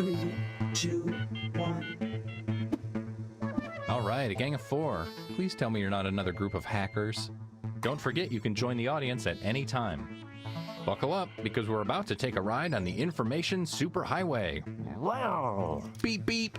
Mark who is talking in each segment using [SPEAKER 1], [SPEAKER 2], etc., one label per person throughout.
[SPEAKER 1] 3, 2, 1.
[SPEAKER 2] All right, a gang of 4. Please tell me you're not another group of hackers. Don't forget you can join the audience at any time. Buckle up, because we're about to take a ride on the information superhighway. Wow! Beep beep!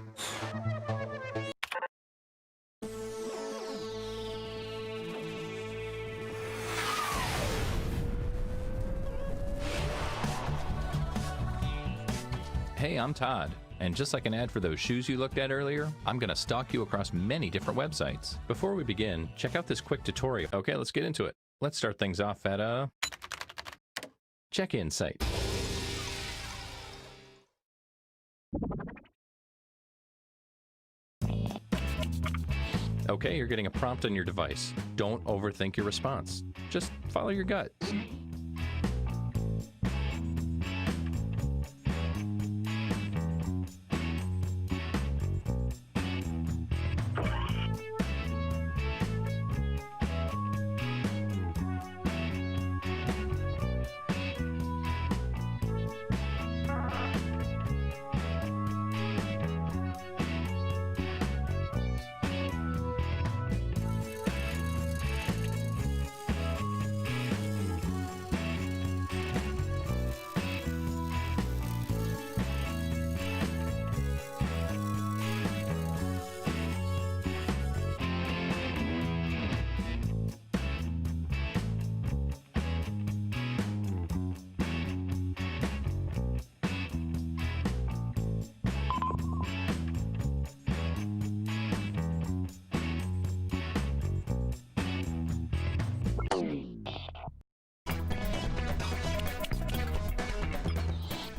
[SPEAKER 2] Hey, I'm Todd, and just like an ad for those shoes you looked at earlier, I'm going to stalk you across many different websites. Before we begin, check out this quick tutorial. Okay, let's get into it. Let's start things off at a check-in site. Okay, you're getting a prompt on your device. Don't overthink your response. Just follow your gut.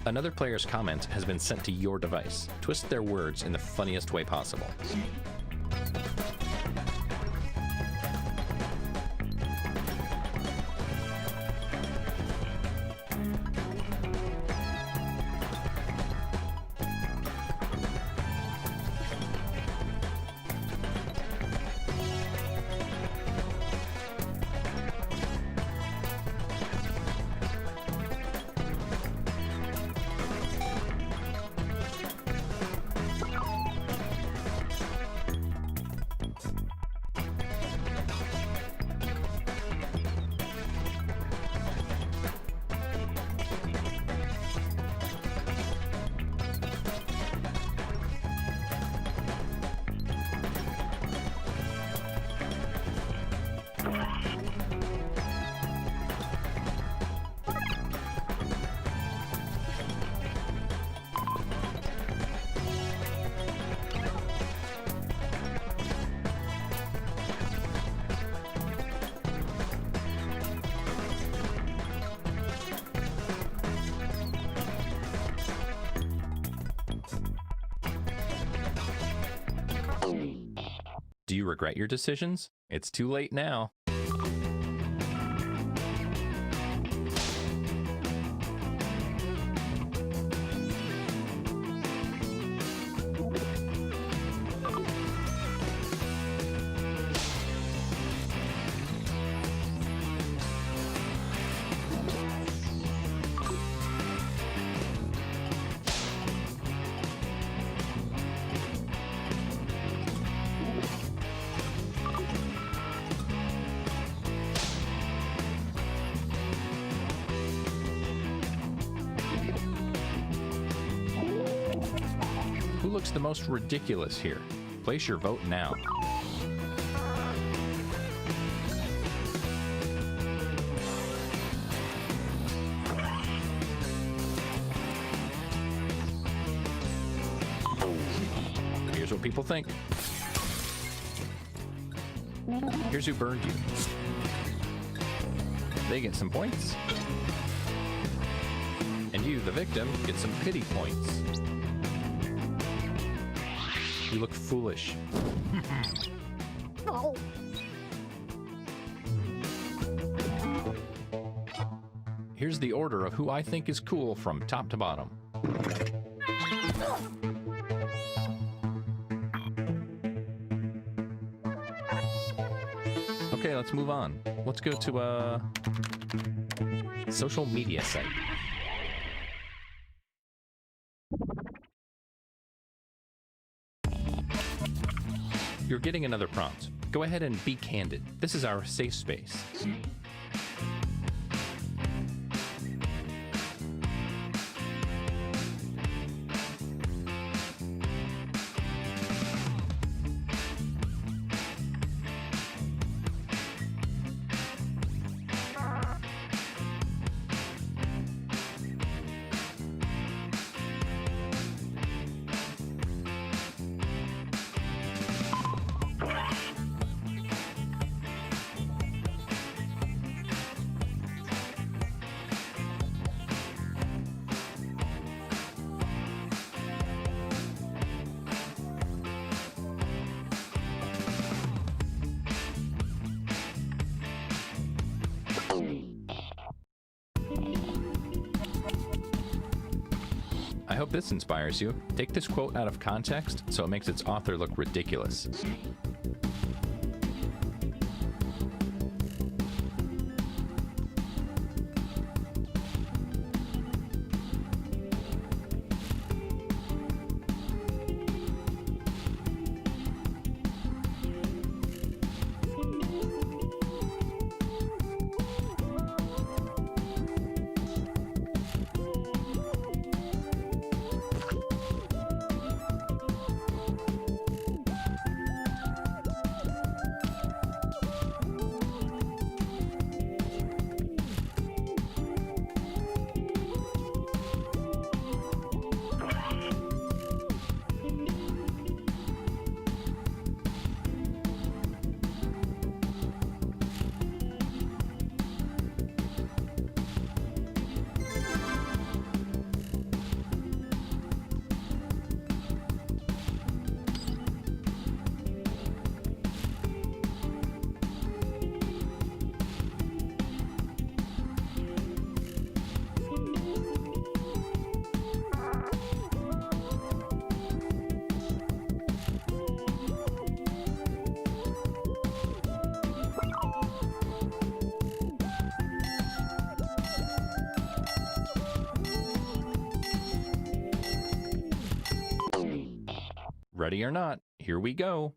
[SPEAKER 2] Another player's comment has been sent to your device. Twist their words in the funniest way possible. Do you regret your decisions? It's too late now. Who looks the most ridiculous here? Place your vote now. Here's what people think. Here's who burned you. They get some points. And you, the victim, get some pity points. You look foolish. Here's the order of who I think is cool from top to bottom. Okay, let's move on. Let's go to a social media site. You're getting another prompt. Go ahead and be candid. This is our safe space. I hope this inspires you. Take this quote out of context so it makes its author look ridiculous. Ready or not, here we go.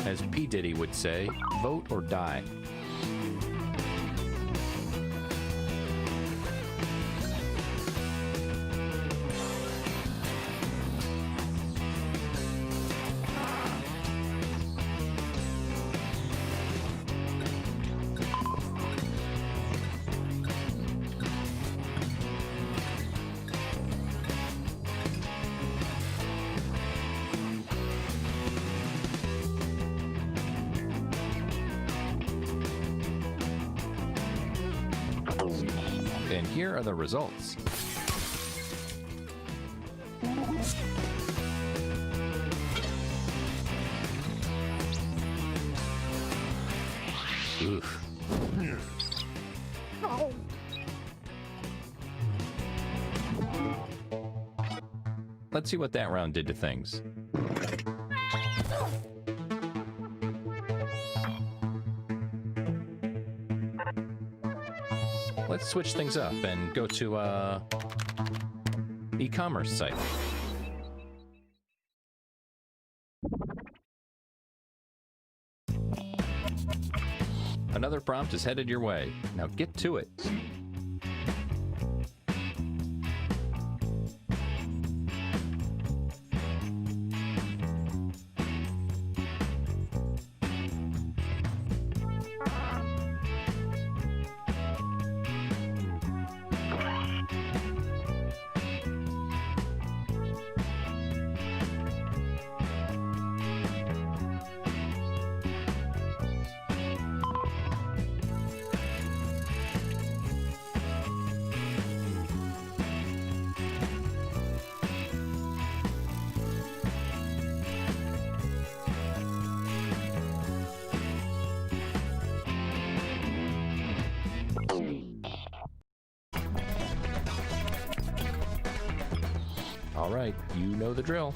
[SPEAKER 2] As P. Diddy would say, vote or die. And here are the results. Oof. Let's see what that round did to things. Let's switch things up and go to a e-commerce site. Another prompt is headed your way. Now get to it. All right, you know the drill.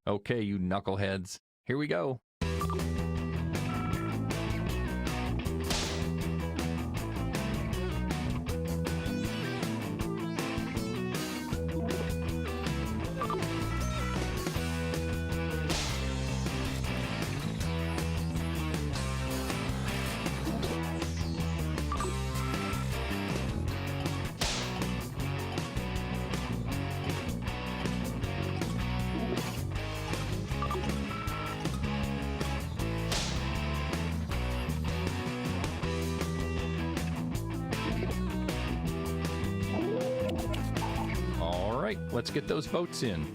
[SPEAKER 2] Okay, you knuckleheads, here we go. All right, let's get those votes in.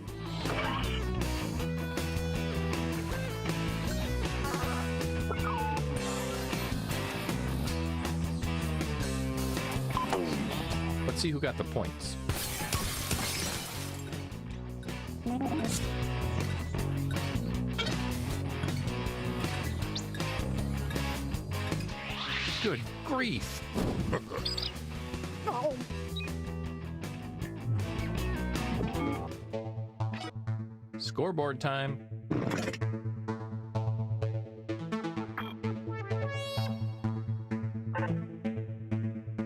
[SPEAKER 2] Let's see who got the points. Good grief! Scoreboard time.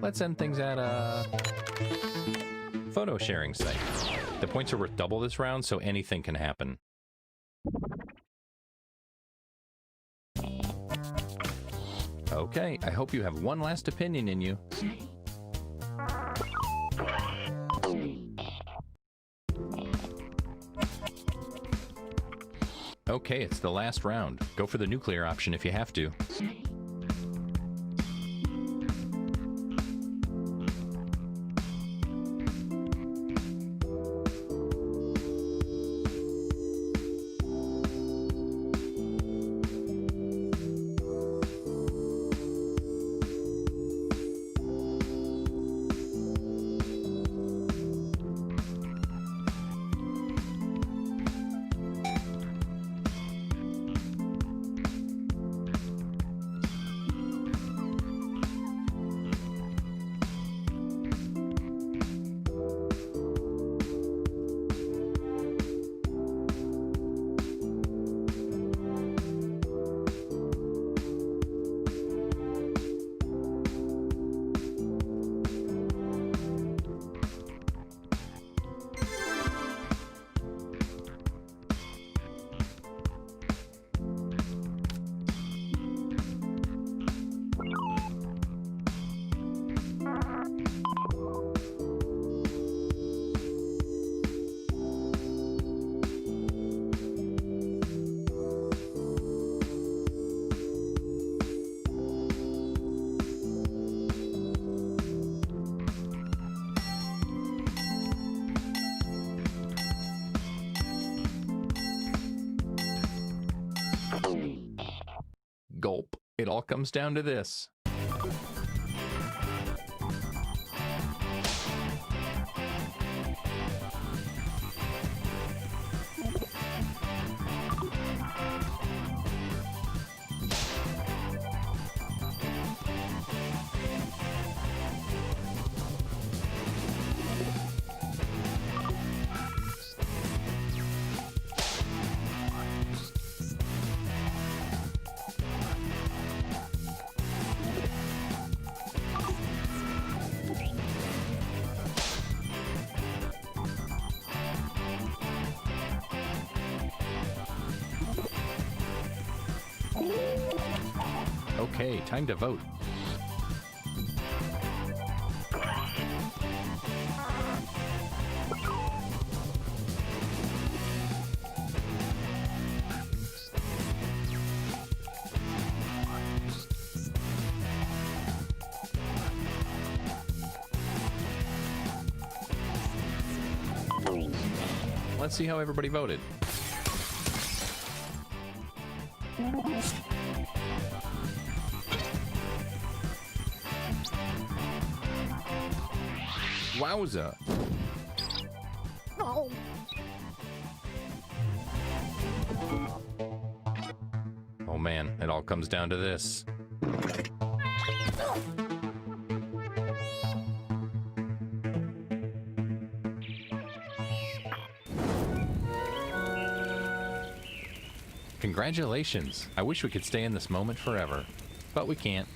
[SPEAKER 2] Let's end things at a photo sharing site. The points are worth double this round, so anything can happen. Okay, I hope you have one last opinion in you. Okay, it's the last round. Go for the nuclear option if you have to. Gulp. It all comes down to this. Okay, time to vote. Let's see how everybody voted. Wowza.
[SPEAKER 3] Oh.
[SPEAKER 2] Oh man, it all comes down to this. Congratulations. I wish we could stay in this moment forever, but we can't.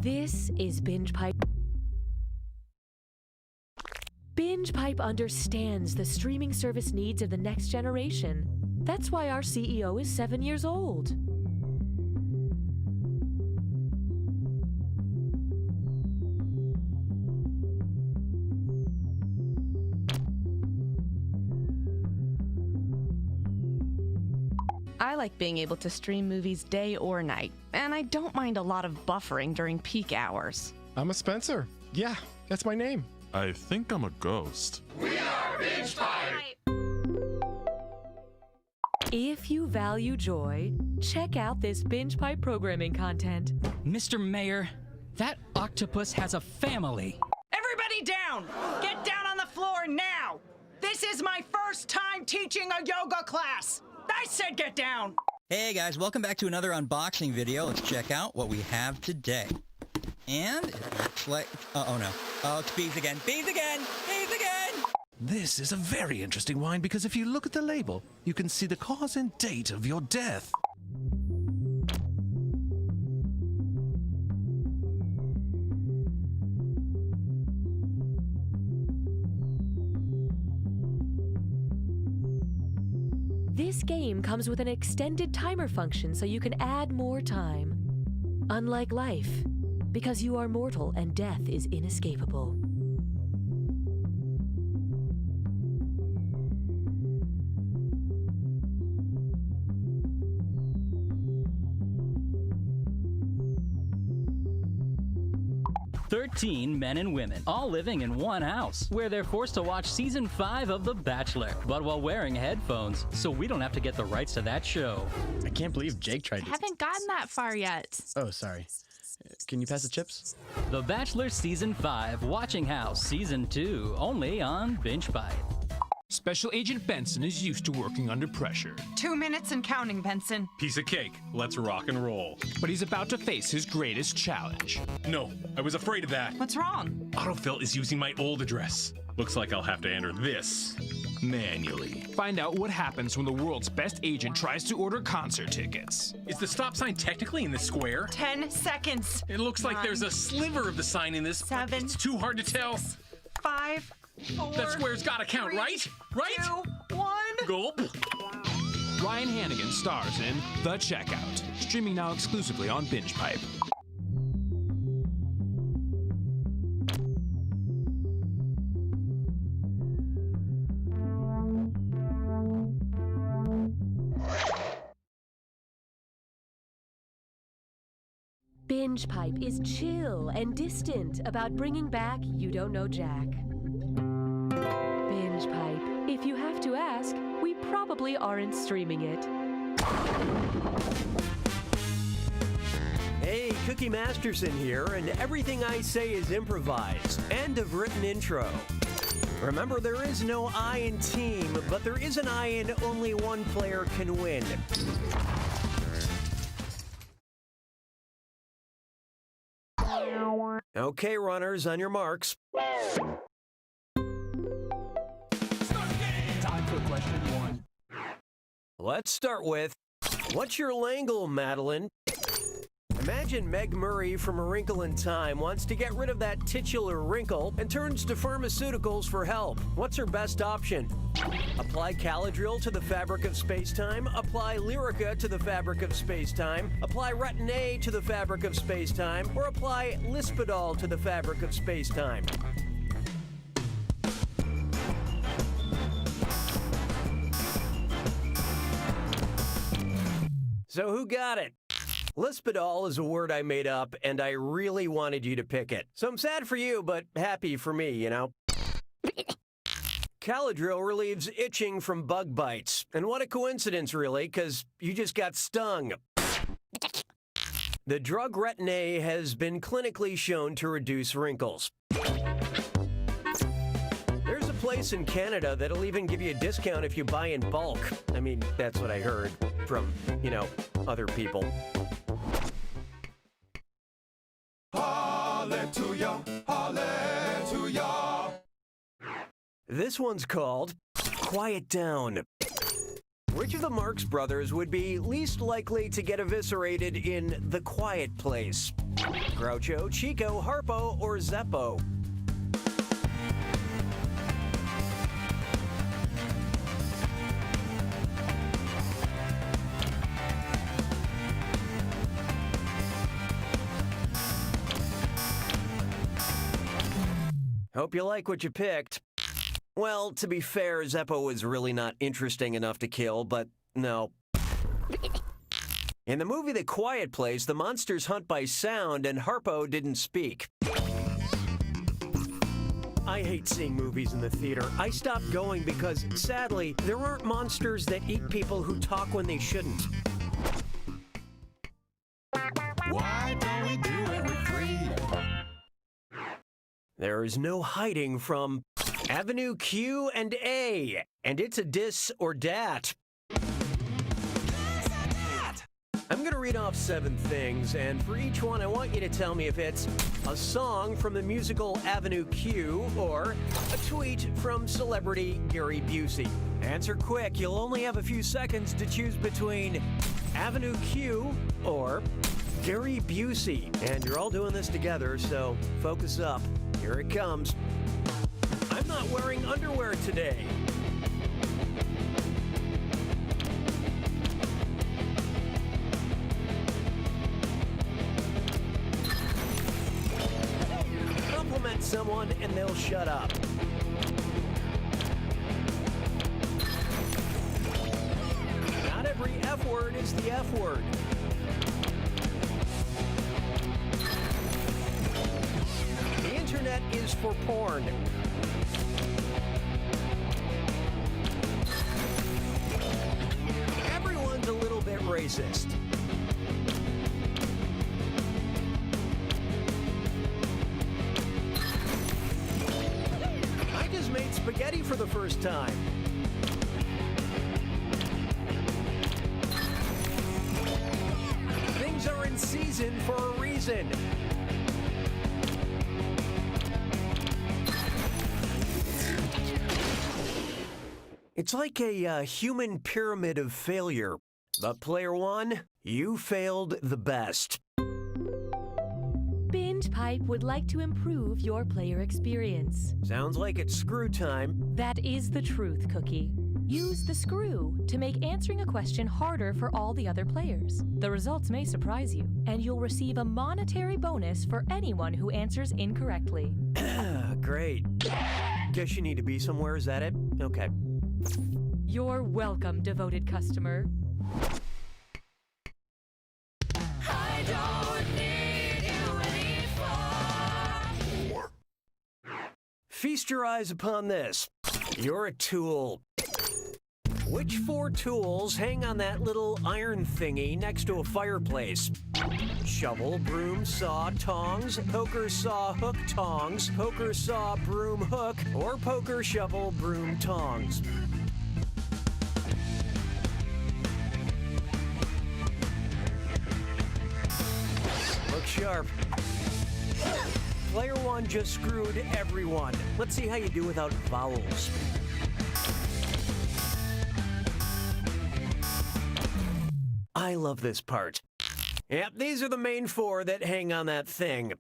[SPEAKER 4] This is Binge Pipe. Binge Pipe understands the streaming service needs of the next generation. That's why our CEO is 7 years old.
[SPEAKER 3] I like being able to stream movies day or night, and I don't mind a lot of buffering during peak hours.
[SPEAKER 5] I'm a Spencer. Yeah, that's my name.
[SPEAKER 6] I think I'm a ghost.
[SPEAKER 7] We are Binge Pipe!
[SPEAKER 4] If you value joy, check out this binge pipe programming content.
[SPEAKER 6] Mr. Mayor, that octopus has a family.
[SPEAKER 7] Everybody down! Get down on the floor now! This is my first time teaching a yoga class! I said get down!
[SPEAKER 8] Hey guys, welcome back to another unboxing video. Let's check out what we have today. And it looks like, oh no. Oh, it's bees again. Bees again! Bees again!
[SPEAKER 9] This is a very interesting wine because if you look at the label, you can see the cause and date of your death.
[SPEAKER 4] This game comes with an extended timer function so you can add more time. Unlike life, because you are mortal and death is inescapable.
[SPEAKER 6] "13 men and women, all living in one house, where they're forced to watch season 5 of The Bachelor, but while wearing headphones, so we don't have to get the rights to that show."
[SPEAKER 5] I can't believe Jake tried to...
[SPEAKER 10] Haven't gotten that far yet.
[SPEAKER 5] Oh, sorry. Can you pass the chips?
[SPEAKER 6] The Bachelor Season 5, Watching House Season 2, only on Binge Pipe.
[SPEAKER 11] Special Agent Benson is used to working under pressure.
[SPEAKER 7] 2 minutes and counting, Benson.
[SPEAKER 12] Piece of cake. Let's rock and roll.
[SPEAKER 11] But he's about to face his greatest challenge.
[SPEAKER 12] No, I was afraid of that.
[SPEAKER 7] What's wrong?
[SPEAKER 12] Autofill is using my old address. Looks like I'll have to enter this manually.
[SPEAKER 11] Find out what happens when the world's best agent tries to order concert tickets.
[SPEAKER 12] Is the stop sign technically in the square?
[SPEAKER 7] 10 seconds.
[SPEAKER 12] It looks like there's a sliver of the sign in this.
[SPEAKER 7] 7.
[SPEAKER 12] It's too hard to tell.
[SPEAKER 7] 5, 4.
[SPEAKER 12] That square's gotta count,
[SPEAKER 7] 3,
[SPEAKER 12] right? Right?
[SPEAKER 7] 2, 1.
[SPEAKER 12] Gulp.
[SPEAKER 11] Ryan Hannigan stars in The Checkout, streaming now exclusively on Binge Pipe.
[SPEAKER 4] Binge Pipe is chill and distant about bringing back You Don't Know Jack. Binge Pipe, if you have to ask, we probably aren't streaming it.
[SPEAKER 13] Hey, Cookie Masterson here, and everything I say is improvised. End of written intro. Remember, there is no I in team, but there is an I in only one player can win. Okay, runners, on your marks.
[SPEAKER 1] Time for question 1.
[SPEAKER 13] Let's start with, what's your langle, Madeline? Imagine Meg Murray from A Wrinkle in Time wants to get rid of that titular wrinkle and turns to pharmaceuticals for help. What's her best option? Apply Caladryl to the fabric of space-time, apply Lyrica to the fabric of space-time, apply Retin-A to the fabric of space-time, or apply Lispidol to the fabric of space-time. So who got it? Lispidol is a word I made up, and I really wanted you to pick it. So I'm sad for you, but happy for me, you know? Caladryl relieves itching from bug bites. And what a coincidence, really, because you just got stung. The drug Retin-A has been clinically shown to reduce wrinkles. There's a place in Canada that'll even give you a discount if you buy in bulk. I mean, that's what I heard from, you know, other people.
[SPEAKER 1] Hallelujah, hallelujah.
[SPEAKER 13] This one's called Quiet Down. Which of the Marx Brothers would be least likely to get eviscerated in The Quiet Place? Groucho, Chico, Harpo, or Zeppo? Hope you like what you picked. Well, to be fair, Zeppo was really not interesting enough to kill, but no. In the movie The Quiet Place, the monsters hunt by sound and Harpo didn't speak. I hate seeing movies in the theater. I stopped going because, sadly, there aren't monsters that eat people who talk when they shouldn't.
[SPEAKER 1] Why don't we do it with 3?
[SPEAKER 13] There is no hiding from Avenue Q and A, and it's a dis or dat. I'm going to read off 7 things, and for each one, I want you to tell me if it's a song from the musical Avenue Q or a tweet from celebrity Gary Busey. Answer quick. You'll only have a few seconds to choose between Avenue Q or Gary Busey. And you're all doing this together, so focus up. Here it comes. I'm not wearing underwear today. Compliment someone and they'll shut up. Not every F word is the F word. The internet is for porn. Everyone's a little bit racist. I just made spaghetti for the first time. Things are in season for a reason. It's like a human pyramid of failure. But player 1, you failed the best.
[SPEAKER 4] Binge Pipe would like to improve your player experience.
[SPEAKER 13] Sounds like it's screw time.
[SPEAKER 4] That is the truth, Cookie. Use the screw to make answering a question harder for all the other players. The results may surprise you, and you'll receive a monetary bonus for anyone who answers incorrectly.
[SPEAKER 13] Great. Guess you need to be somewhere, is that it? Okay.
[SPEAKER 4] You're welcome, devoted customer.
[SPEAKER 1] I don't need you anymore.
[SPEAKER 13] Feast your eyes upon this. You're a tool. Which 4 tools hang on that little iron thingy next to a fireplace? Shovel, broom, saw, tongs, poker, saw, hook, tongs, poker, saw, broom, hook, or poker, shovel, broom, tongs. Look sharp. Player 1 just screwed everyone. Let's see how you do without vowels. I love this part. Yep, these are the main 4 that hang on that thing.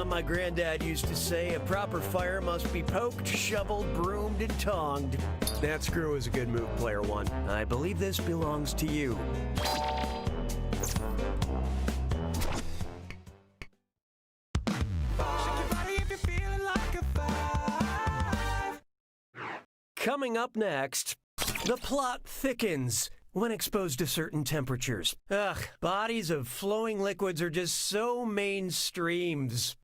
[SPEAKER 13] My granddad used to say a proper fire must be poked, shoveled, broomed, and tonged. That screw is a good move, player 1. I believe this belongs to you. Coming up next, the plot thickens when exposed to certain temperatures. Ugh, bodies of flowing liquids are just so mainstreams.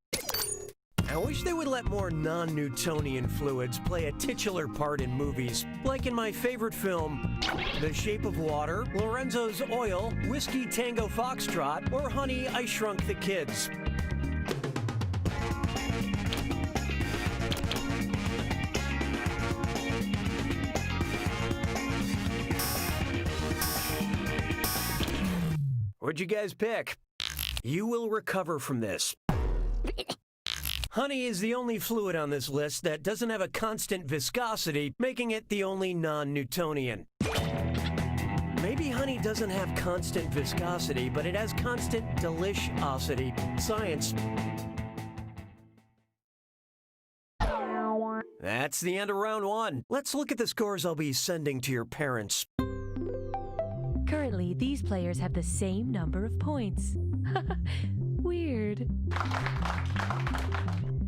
[SPEAKER 13] I wish they would let more non-Newtonian fluids play a titular part in movies, like in my favorite film, The Shape of Water, Lorenzo's Oil, Whiskey Tango Foxtrot, or Honey, I Shrunk the Kids. What'd you guys pick? You will recover from this. Honey is the only fluid on this list that doesn't have a constant viscosity, making it the only non-Newtonian. Maybe honey doesn't have constant viscosity, but it has constant deliciosity. Science. That's the end of round 1. Let's look at the scores I'll be sending to your parents.
[SPEAKER 4] Currently, these players have the same number of points. Weird.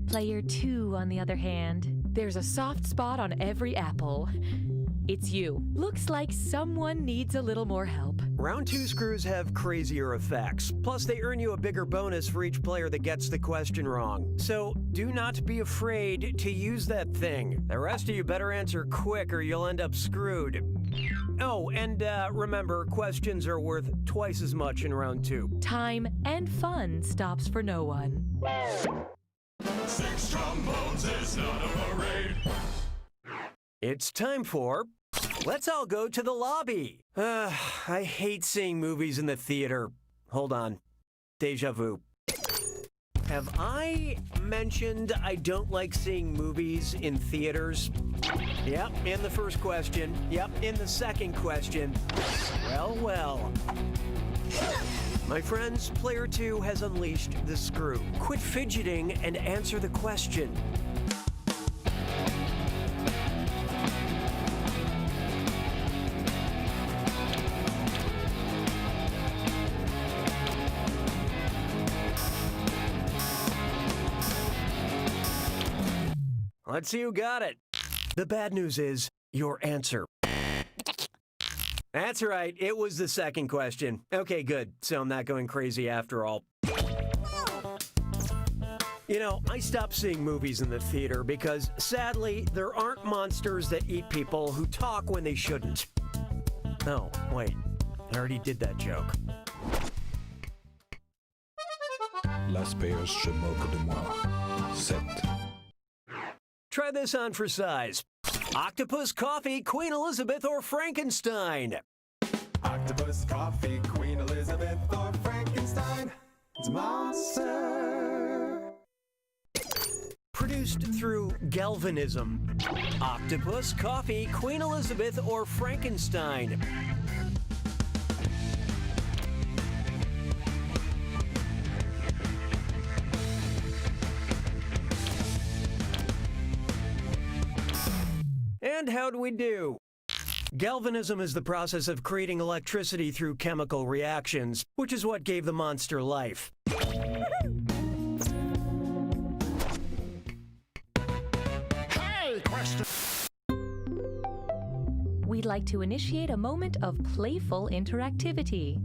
[SPEAKER 4] Player 2, on the other hand, there's a soft spot on every apple. It's you. Looks like someone needs a little more help.
[SPEAKER 13] Round 2 screws have crazier effects. Plus, they earn you a bigger bonus for each player that gets the question wrong. So, do not be afraid to use that thing. The rest of you better answer quick or you'll end up screwed. Oh, and remember, questions are worth twice as much in round 2.
[SPEAKER 4] Time and fun stops for no one.
[SPEAKER 1] 6 trombones is not a parade.
[SPEAKER 13] It's time for... Let's all go to the lobby. I hate seeing movies in the theater. Hold on. Deja vu. Have I mentioned I don't like seeing movies in theaters? Yep, in the first question. Yep, in the second question. Well. My friends, player 2 has unleashed the screw. Quit fidgeting and answer the question. Let's see who got it. The bad news is your answer. That's right, it was the second question. Okay, good. So I'm not going crazy after all. You know, I stopped seeing movies in the theater because, sadly, there aren't monsters that eat people who talk when they shouldn't. Oh, wait. I already did that joke.
[SPEAKER 1] Las peos se moquent de moi. 7.
[SPEAKER 13] Try this on for size. Octopus, coffee, Queen Elizabeth, or Frankenstein?
[SPEAKER 1] Octopus, coffee, Queen Elizabeth, or Frankenstein. It's monster.
[SPEAKER 13] Produced through galvanism. Octopus, coffee, Queen Elizabeth, or Frankenstein? And how'd we do? Galvanism is the process of creating electricity through chemical reactions, which is what gave the monster life.
[SPEAKER 1] Hey, question.
[SPEAKER 4] We'd like to initiate a moment of playful interactivity.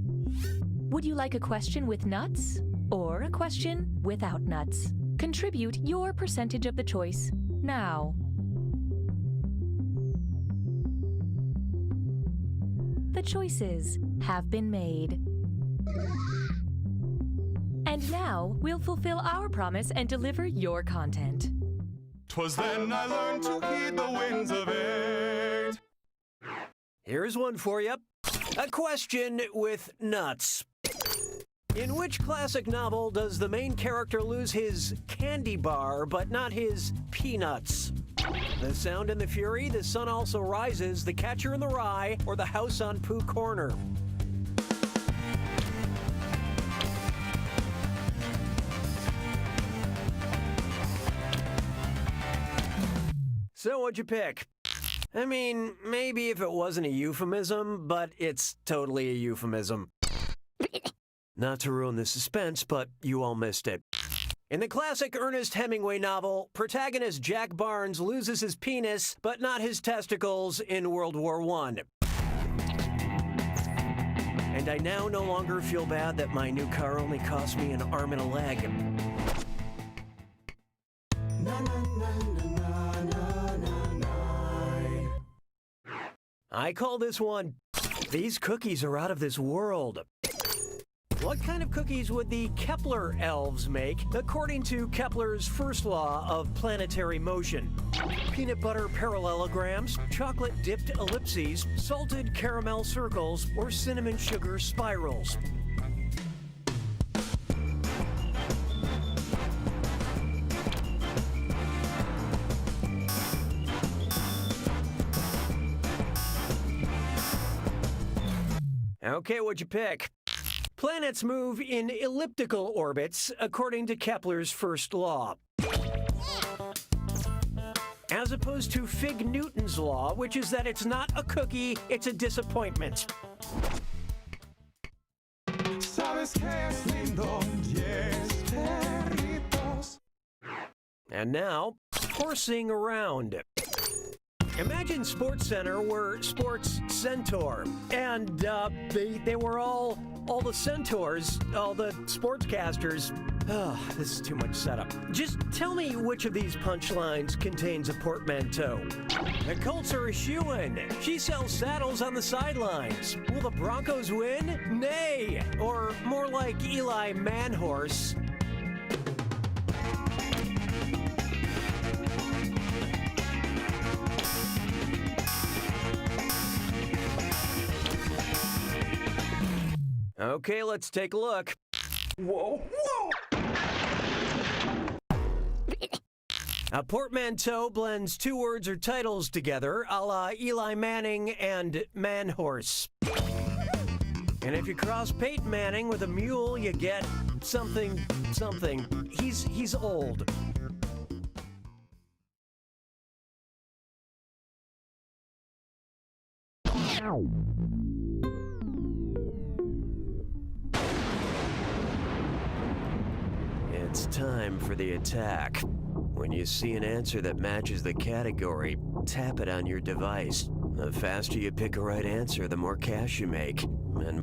[SPEAKER 4] Would you like a question with nuts or a question without nuts? Contribute your percentage of the choice now. The choices have been made. And now we'll fulfill our promise and deliver your content.
[SPEAKER 1] 'Twas then I learned to heed the winds of 8.
[SPEAKER 13] Here's one for you. A question with nuts. In which classic novel does the main character lose his candy bar but not his peanuts? The Sound and the Fury, The Sun Also Rises, The Catcher in the Rye, or The House on Pooh Corner? So what'd you pick? I mean, maybe if it wasn't a euphemism, but it's totally a euphemism. Not to ruin the suspense, but you all missed it. In the classic Ernest Hemingway novel, protagonist Jack Barnes loses his penis, but not his testicles in World War I. And I now no longer feel bad that my new car only cost me an arm and a leg. I call this one, These Cookies Are Out of This World. What kind of cookies would the Kepler elves make, according to Kepler's first law of planetary motion? Peanut butter parallelograms, chocolate-dipped ellipses, salted caramel circles, or cinnamon sugar spirals? Okay, what'd you pick? Planets move in elliptical orbits, according to Kepler's first law. As opposed to Fig Newton's law, which is that it's not a cookie, it's a disappointment. And now, horsing around. Imagine Sports Center were Sports Centaur, and they were all the centaurs, all the sportscasters. Oh, this is too much setup. Just tell me which of these punchlines contains a portmanteau. The Colts are a shoo-in. She sells saddles on the sidelines. Will the Broncos win? Nay. Or more like Eli Manhorse. Okay, let's take a look. Whoa, whoa! A portmanteau blends two words or titles together, a la Eli Manning and Manhorse. And if you cross Peyton Manning with a mule, you get something. He's old. It's time for the attack. When you see an answer that matches the category, tap it on your device. The faster you pick a right answer, the more cash you make. And,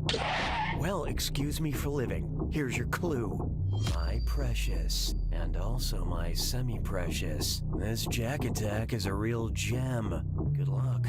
[SPEAKER 13] well, excuse me for living. Here's your clue. My precious, and also my semi-precious. This Jack Attack is a real gem. Good luck.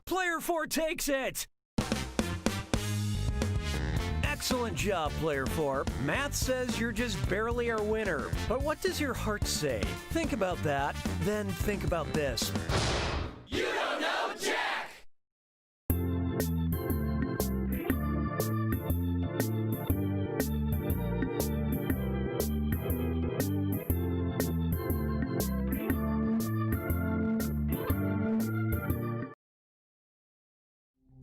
[SPEAKER 13] Player 4 takes it! Excellent job, Player 4. Math says you're just barely our winner. But what does your heart say? Think about that, then think about this.
[SPEAKER 1] You don't know Jack!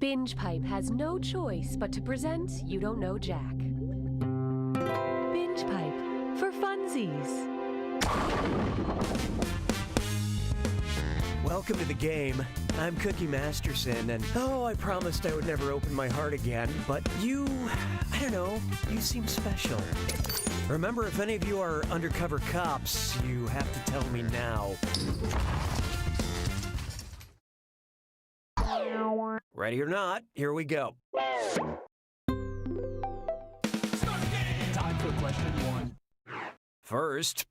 [SPEAKER 4] Binge Pipe has no choice but to present You Don't Know Jack. Binge Pipe for funsies.
[SPEAKER 13] Welcome to the game. I'm Cookie Masterson, and I promised I would never open my heart again, but you seem special. Remember, if any of you are undercover cops, you have to tell me now. Ready or not, here we go.
[SPEAKER 6] Time for question 1.
[SPEAKER 13] First,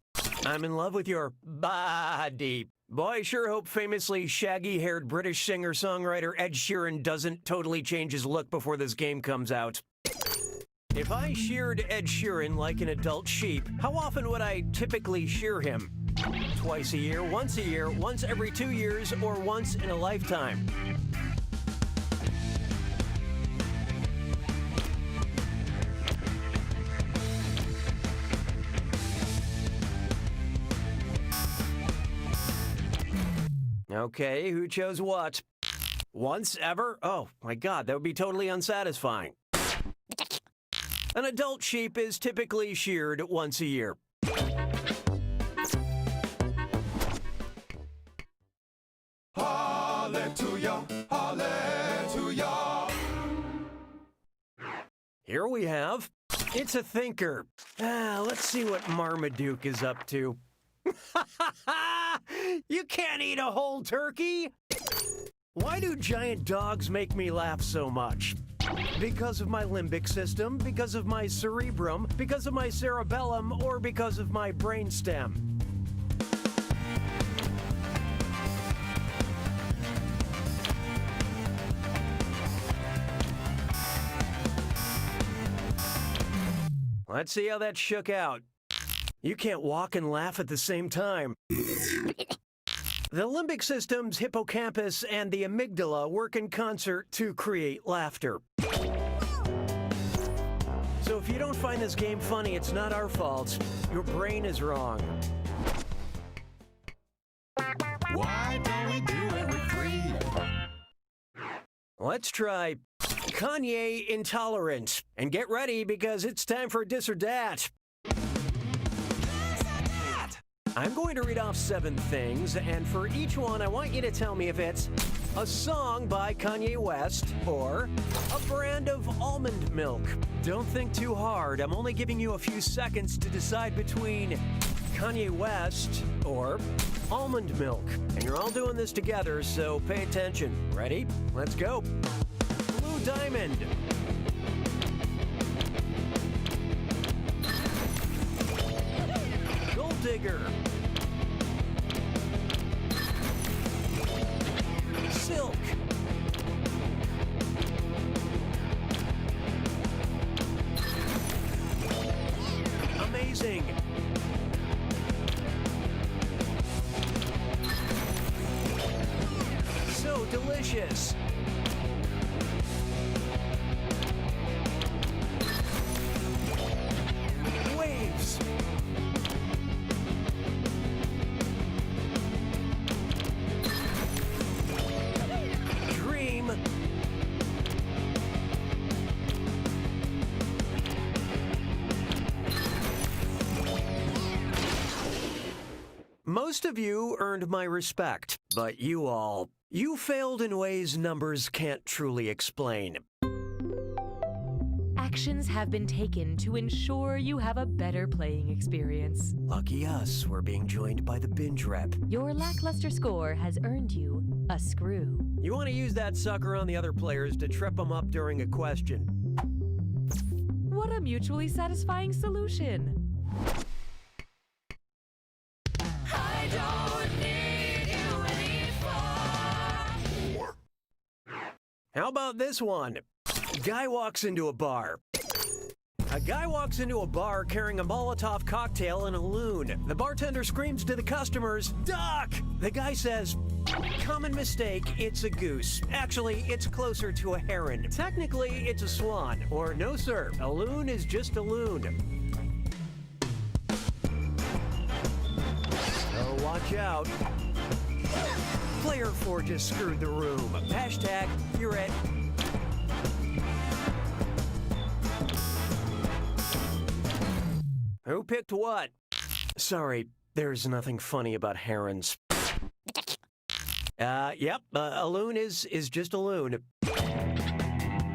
[SPEAKER 13] I'm in love with your body. Boy, I sure hope famously shaggy-haired British singer-songwriter Ed Sheeran doesn't totally change his look before this game comes out. If I sheared Ed Sheeran like an adult sheep, how often would I typically shear him? Twice a year, once every 2 years, or once in a lifetime? Okay, who chose what? Once ever? Oh my God, that would be totally unsatisfying. An adult sheep is typically sheared once a year.
[SPEAKER 1] Hallelujah, hallelujah.
[SPEAKER 13] Here we have, it's a thinker. Let's see what Marmaduke is up to. You can't eat a whole turkey! Why do giant dogs make me laugh so much? Because of my limbic system, because of my cerebrum, because of my cerebellum, or because of my brainstem? Let's see how that shook out. You can't walk and laugh at the same time. The limbic system's hippocampus and the amygdala work in concert to create laughter. So if you don't find this game funny, it's not our fault. Your brain is wrong.
[SPEAKER 1] Why don't we do it with three?
[SPEAKER 13] Let's try Kanye Intolerant. And get ready because it's time for Dis or Dat. I'm going to read off 7 things, and for each one, I want you to tell me if it's a song by Kanye West or a brand of almond milk. Don't think too hard. I'm only giving you a few seconds to decide between Kanye West or almond milk. And you're all doing this together, so pay attention. Ready? Let's go. Blue Diamond. Gold Digger. Silk. Amazing. So delicious. Waves. Dream. Most of you earned my respect, but you failed in ways numbers can't truly explain.
[SPEAKER 4] Actions have been taken to ensure you have a better playing experience.
[SPEAKER 13] Lucky us, we're being joined by the binge rep.
[SPEAKER 4] Your lackluster score has earned you a screw.
[SPEAKER 13] You want to use that sucker on the other players to trip them up during a question.
[SPEAKER 4] What a mutually satisfying solution. I don't need you anymore.
[SPEAKER 13] How about this one? Guy walks into a bar. A guy walks into a bar carrying a Molotov cocktail and a loon. The bartender screams to the customers, "Duck!" The guy says, "Common mistake, it's a goose. Actually, it's closer to a heron. Technically, it's a swan." Or, "No sir, a loon is just a loon." So watch out. Player 4 just screwed the room. Hashtag, you're it. Who picked what? Sorry, there's nothing funny about herons. Yep, a loon is just a loon.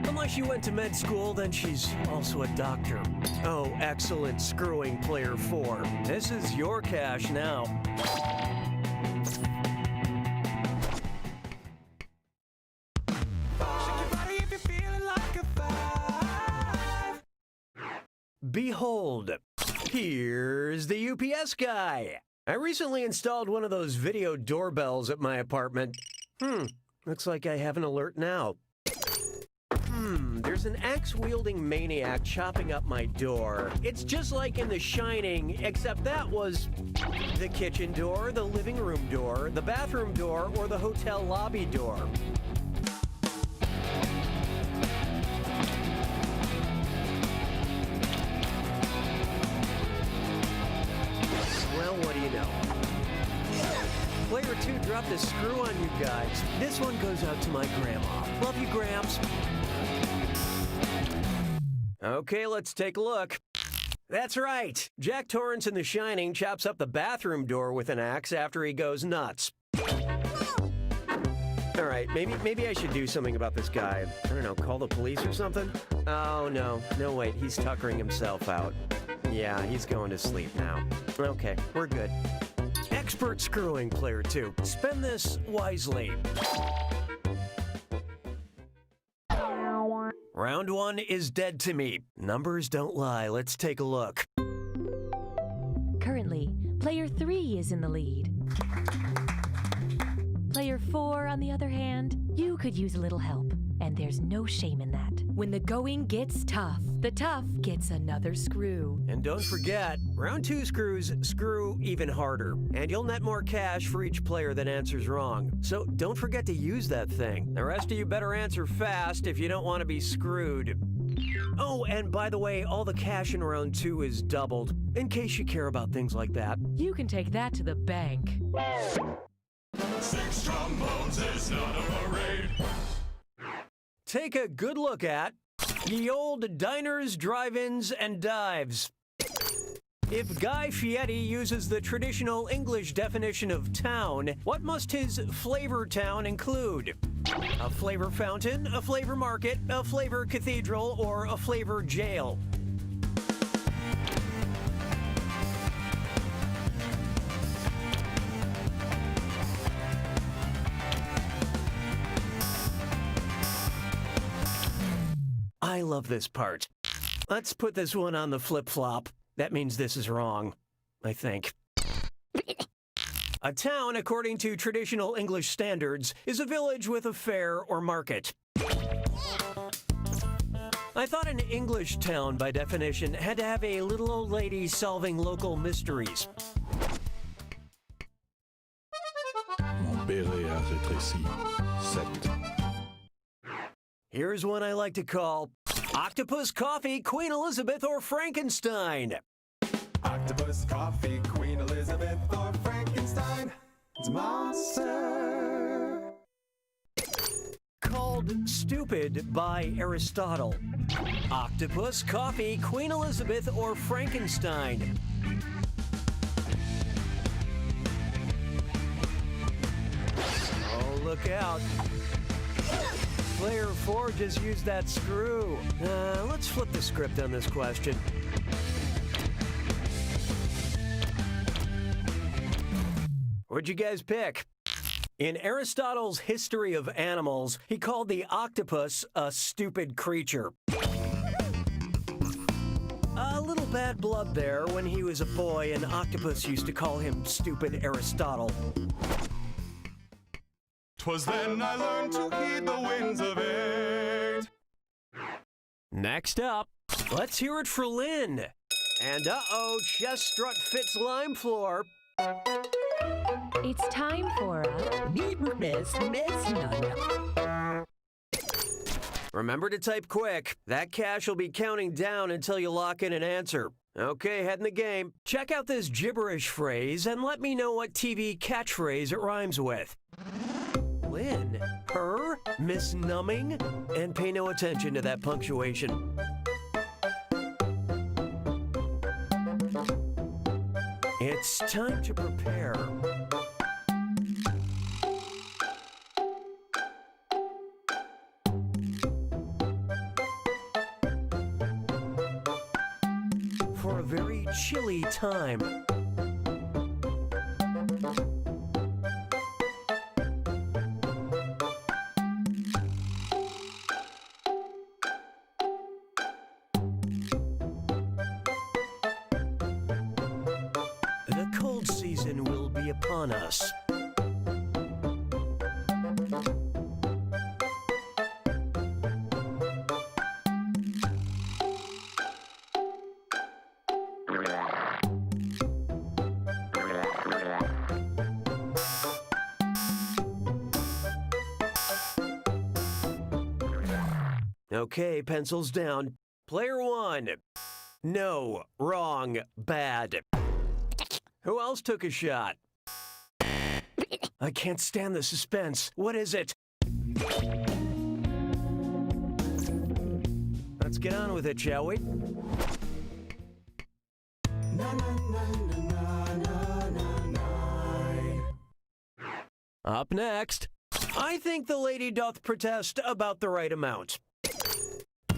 [SPEAKER 13] Unless you went to med school, then she's also a doctor. Oh, excellent screwing, player 4. This is your cash now. Behold, Here's the UPS guy. I recently installed one of those video doorbells at my apartment. Looks like I have an alert now. There's an axe-wielding maniac chopping up my door. It's just like in The Shining, except that was the kitchen door, the living room door, the bathroom door, or the hotel lobby door. Well, what do you know? Player 2 dropped a screw on you guys. This one goes out to my grandma. Love you, Gramps. Okay, let's take a look. That's right. Jack Torrance in The Shining chops up the bathroom door with an axe after he goes nuts. All right, maybe I should do something about this guy. I don't know, call the police or something? Oh, no, wait, he's tuckering himself out. Yeah, he's going to sleep now. Okay, we're good. Expert screwing, Player 2. Spend this wisely. Round 1 is dead to me. Numbers don't lie. Let's take a look.
[SPEAKER 4] Currently, player 3 is in the lead. Player 4, on the other hand, you could use a little help, and there's no shame in that. When the going gets tough, the tough gets another screw.
[SPEAKER 13] And don't forget, round 2 screws screw even harder, and you'll net more cash for each player that answers wrong. So don't forget to use that thing. The rest of you better answer fast if you don't want to be screwed. Oh, and by the way, all the cash in round 2 is doubled, in case you care about things like that.
[SPEAKER 4] You can take that to the bank.
[SPEAKER 1] 6 trombones is not a parade.
[SPEAKER 13] Take a good look at ye old diners, drive-ins, and dives. If Guy Fieri uses the traditional English definition of town, what must his flavor town include? A flavor fountain, a flavor market, a flavor cathedral, or a flavor jail? I love this part. Let's put this one on the flip-flop. That means this is wrong, I think. A town, according to traditional English standards, is a village with a fair or market. I thought an English town, by definition, had to have a little old lady solving local mysteries.
[SPEAKER 9] Mon béret a rétréci. 7.
[SPEAKER 13] Here's one I like to call Octopus, Coffee, Queen Elizabeth, or Frankenstein.
[SPEAKER 1] Octopus, coffee, Queen Elizabeth, or Frankenstein. It's a monster.
[SPEAKER 13] Called Stupid by Aristotle. Octopus, Coffee, Queen Elizabeth, or Frankenstein. Oh, look out. Player 4 just used that screw. Let's flip the script on this question. What'd you guys pick? In Aristotle's History of Animals, he called the octopus a stupid creature. A little bad blood there. When he was a boy, an octopus used to call him stupid Aristotle.
[SPEAKER 1] 'Twas then I learned to heed the winds of 8.
[SPEAKER 13] Next up, let's hear it for Lynn. And chest strut fits lime floor.
[SPEAKER 4] It's time for a Miss None.
[SPEAKER 13] Remember to type quick. That cash will be counting down until you lock in an answer. Okay, head in the game. Check out this gibberish phrase and let me know what TV catchphrase it rhymes with. Lynn, her, Miss Numbing, and pay no attention to that punctuation. It's time to prepare. For a very chilly time. be upon us. Okay, pencils down. Player one. No, wrong, bad. Who else took a shot? I can't stand the suspense. What is it? Let's get on with it, shall we? Up next, I think the lady doth protest about the right amount.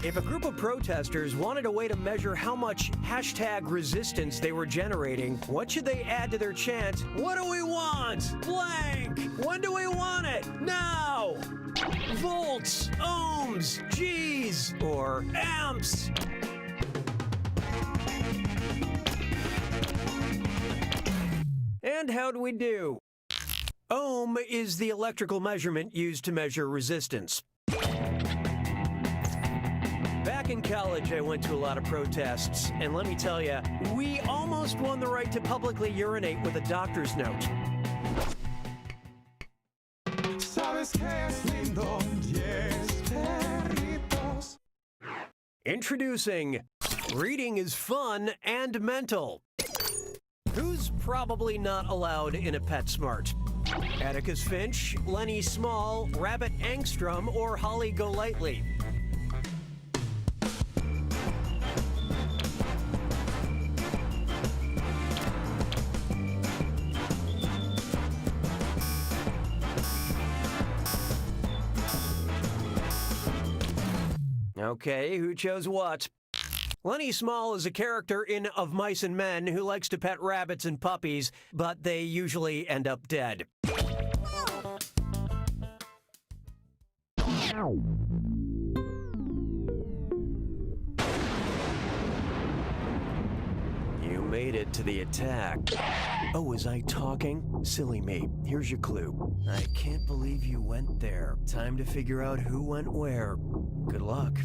[SPEAKER 13] If a group of protesters wanted a way to measure how much #resistance they were generating, what should they add to their chant? What do we want? Blank! When do we want it? Now! Volts, ohms, Gs, or amps. And how'd we do? Ohm is the electrical measurement used to measure resistance. Back in college, I went to a lot of protests, and let me tell you, we almost won the right to publicly urinate with a doctor's note.
[SPEAKER 1] Sabes que es lindo, yes, perritos.
[SPEAKER 13] Introducing Reading is Fun and Mental. Who's probably not allowed in a PetSmart? Atticus Finch, Lenny Small, Rabbit Angstrom, or Holly Golightly? Okay, who chose what? Lenny Small is a character in Of Mice and Men who likes to pet rabbits and puppies, but they usually end up dead. You made it to the attack. Oh, was I talking? Silly me. Here's your clue. I can't believe you went there. Time to figure out who went where. Good luck.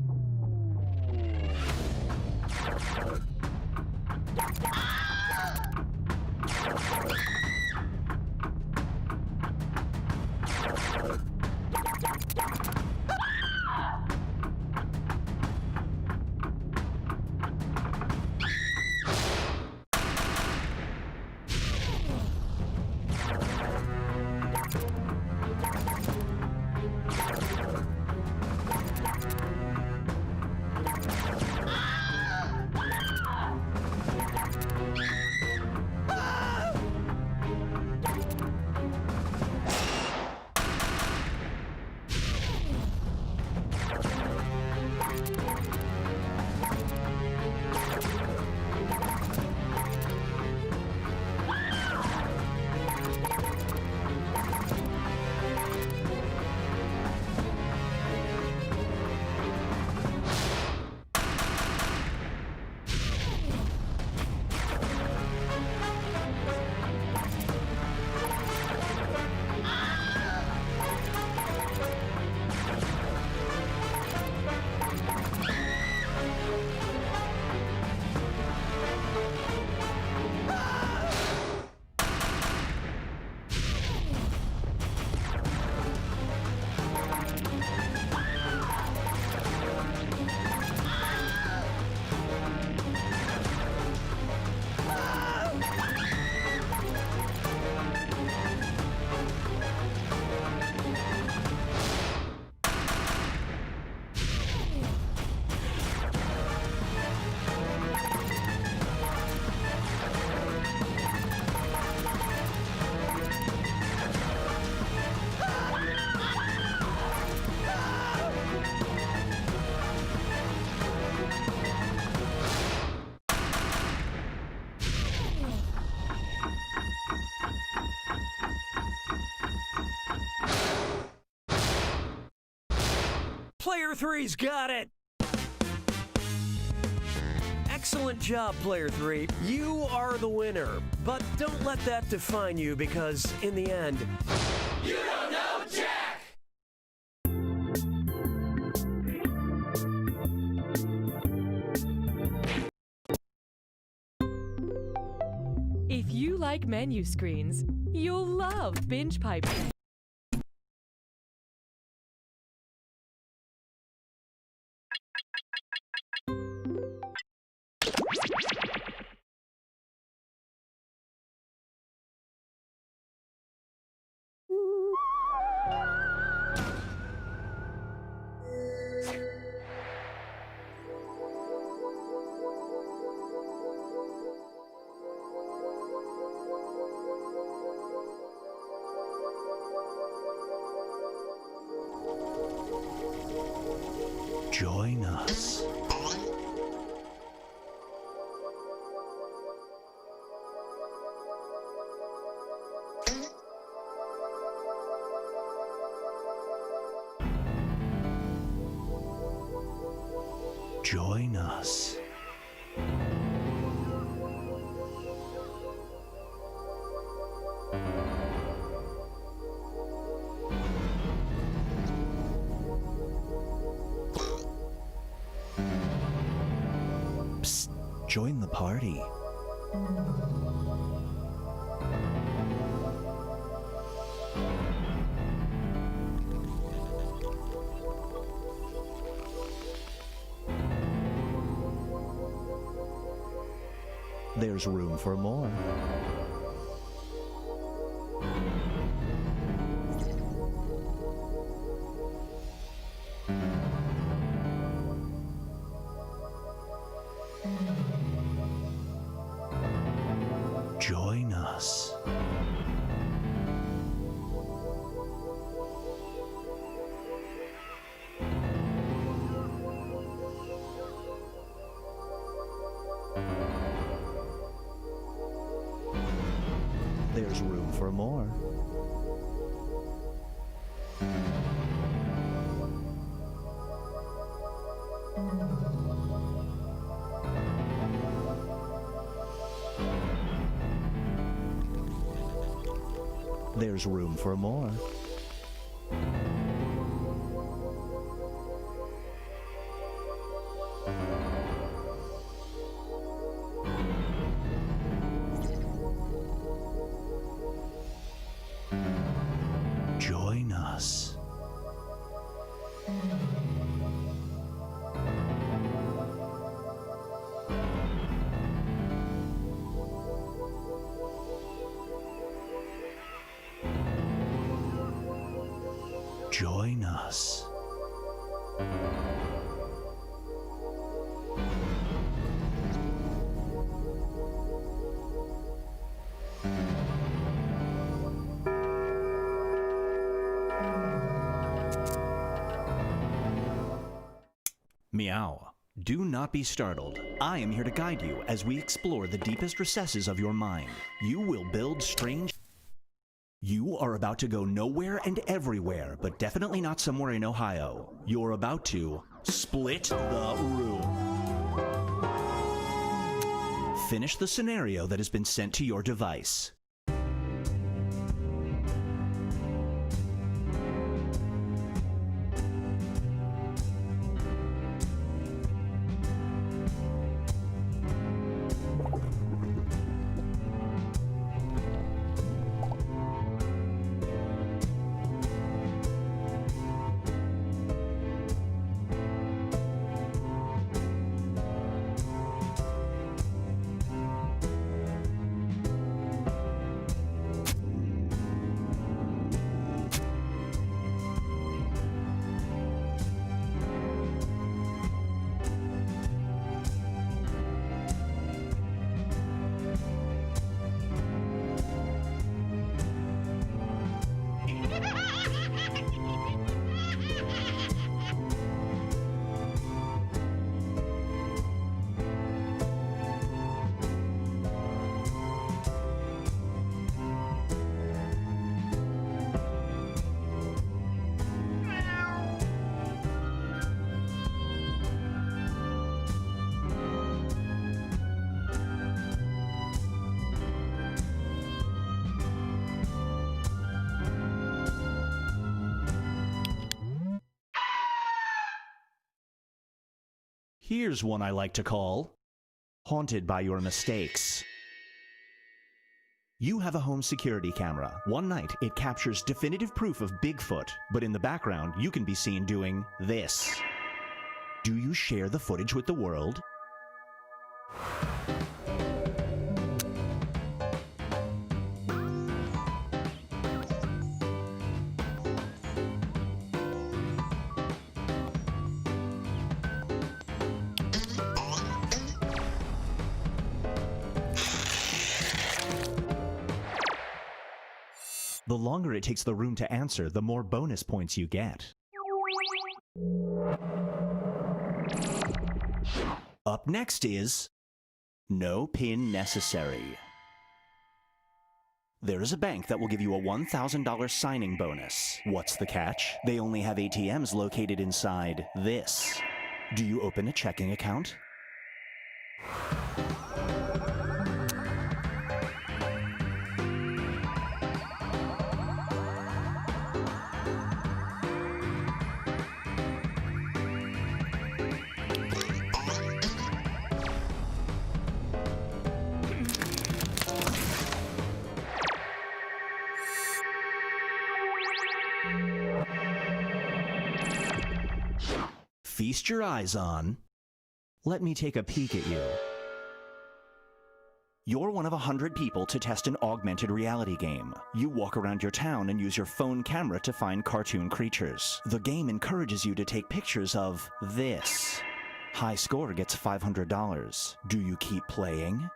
[SPEAKER 13] Player three's got it! Excellent job, Player 3. You are the winner. But don't let that define you because, in the end, you don't know Jack!
[SPEAKER 4] If you like menu screens, you'll love binge piping.
[SPEAKER 9] Join us. Join us. Psst, join the party. There's room for more. Join us. There's room for more. There's room for more. Join us. Join us.
[SPEAKER 10] Meow. Do not be startled. I am here to guide you as we explore the deepest recesses of your mind. You will build strange... You are about to go nowhere and everywhere, but definitely not somewhere in Ohio. You're about to split the room. Finish the scenario that has been sent to your device. Here's one I like to call Haunted by Your Mistakes. You have a home security camera. One night, it captures definitive proof of Bigfoot, but in the background, you can be seen doing this. Do you share the footage with the world? The longer it takes the room to answer, the more bonus points you get. Up next is No Pin Necessary. There is a bank that will give you a $1,000 signing bonus. What's the catch? They only have ATMs located inside this. Do you open a checking account? Feast your eyes on. Let me take a peek at you. You're one of 100 people to test an augmented reality game. You walk around your town and use your phone camera to find cartoon creatures. The game encourages you to take pictures of this. High score gets $500. Do you keep playing?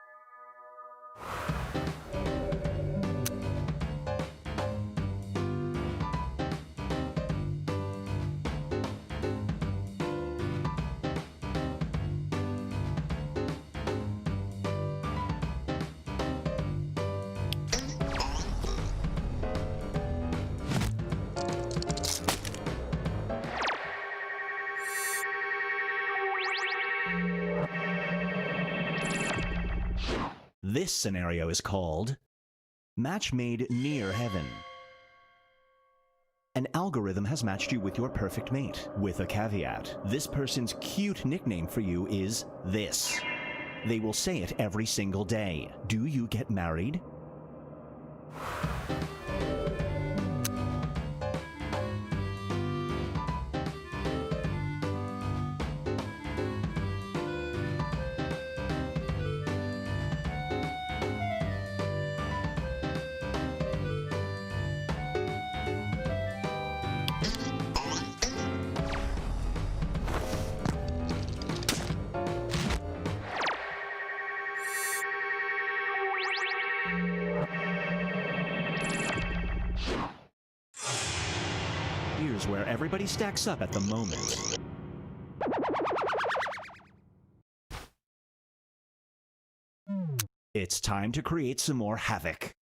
[SPEAKER 10] This scenario is called Match Made Near Heaven. An algorithm has matched you with your perfect mate, with a caveat. This person's cute nickname for you is this. They will say it every single day. Do you get married? Here's where everybody stacks up at the moment. It's time to create some more havoc.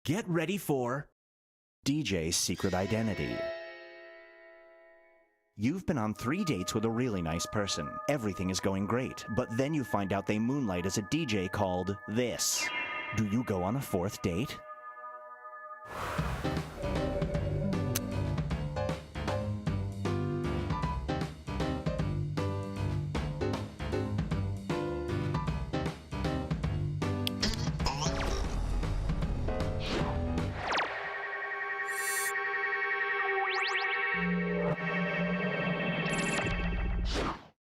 [SPEAKER 10] Get ready for DJ's Secret Identity. You've been on 3 dates with a really nice person. Everything is going great, but then you find out they moonlight as a DJ called this. Do you go on a 4th date?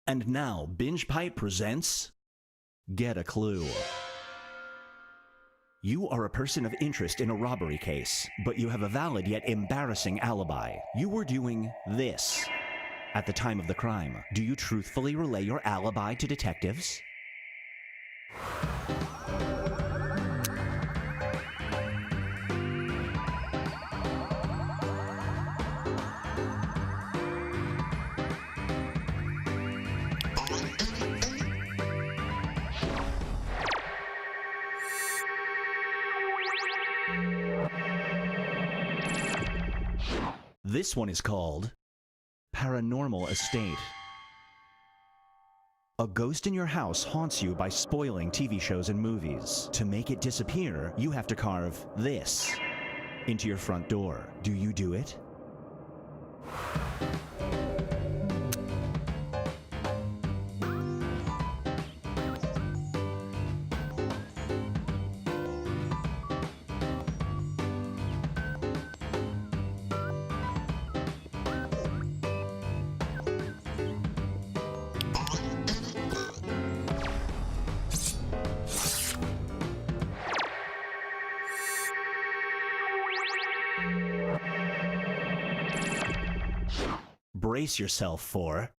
[SPEAKER 10] And now, Binge Pipe presents Get a Clue. You are a person of interest in a robbery case, but you have a valid yet embarrassing alibi. You were doing this at the time of the crime. Do you truthfully relay your alibi to detectives? This one is called Paranormal Estate. A ghost in your house haunts you by spoiling TV shows and movies. To make it disappear, you have to carve this into your front door. Do you do it? Brace yourself for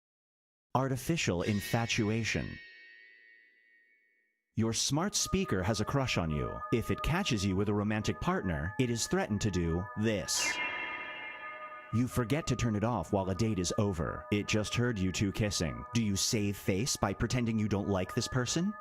[SPEAKER 10] artificial infatuation. Your smart speaker has a crush on you. If it catches you with a romantic partner, it is threatened to do this. You forget to turn it off while a date is over. It just heard you two kissing. Do you save face by pretending you don't like this person?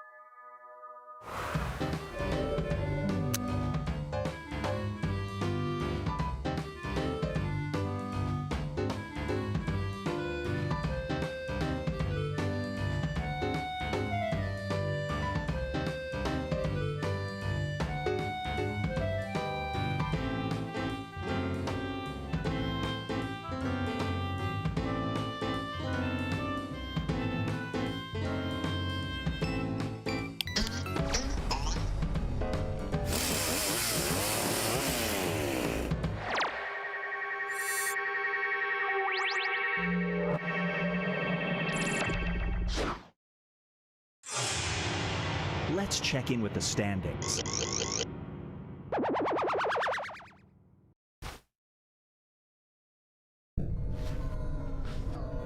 [SPEAKER 10] Let's check in with the standings.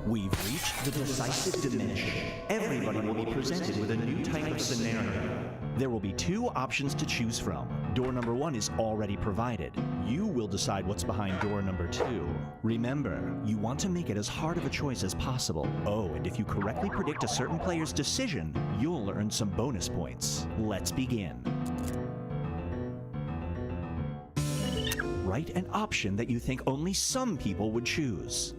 [SPEAKER 10] We've reached the decisive diminish. Everybody will be presented with a new type of scenario. There will be two options to choose from. Door number 1 is already provided. You will decide what's behind door number 2. Remember, you want to make it as hard of a choice as possible. Oh, and if you correctly predict a certain player's decision, you'll earn some bonus points. Let's begin. Write an option that you think only some people would choose.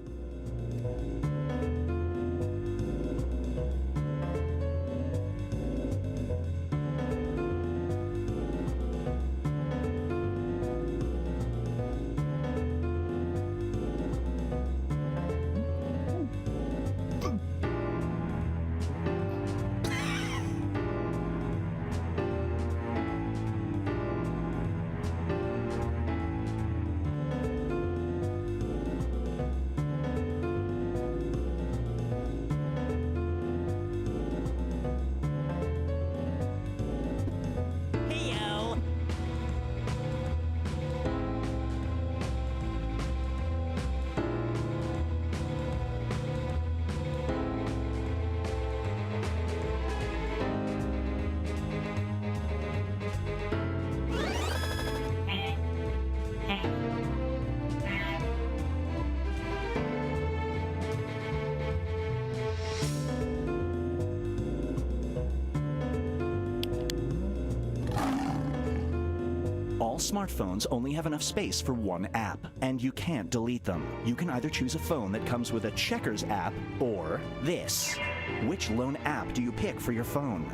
[SPEAKER 10] All smartphones only have enough space for one app, and you can't delete them. You can either choose a phone that comes with a Checkers app or this. Which lone app do you pick for your phone?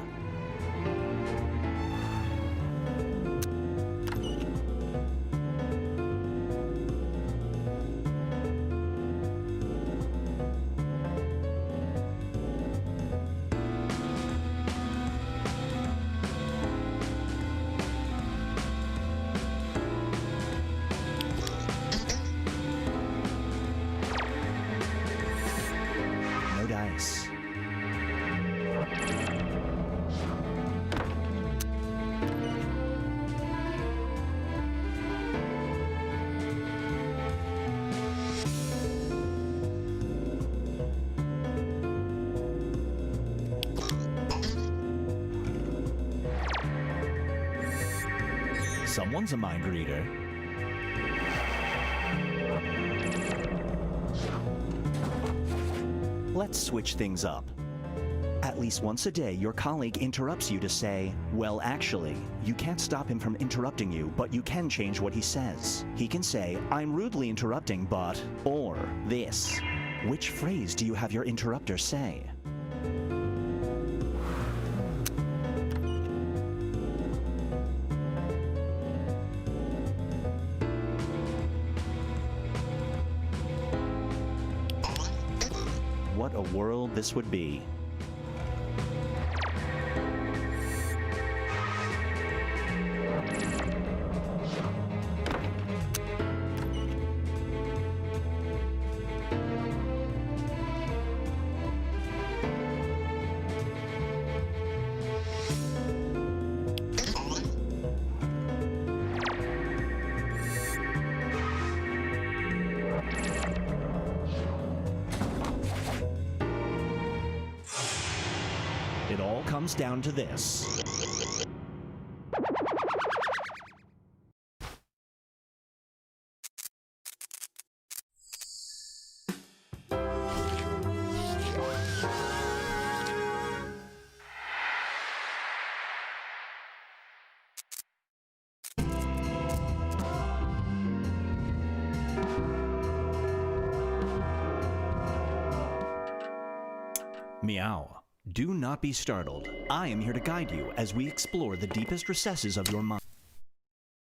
[SPEAKER 10] Someone's a mind reader. Let's switch things up. At least once a day, your colleague interrupts you to say, well, actually, you can't stop him from interrupting you, but you can change what he says. He can say, I'm rudely interrupting, but, or this. Which phrase do you have your interrupter say? What a world this would be. It all comes down to this. Meow. Do not be startled. I am here to guide you as we explore the deepest recesses of your mind.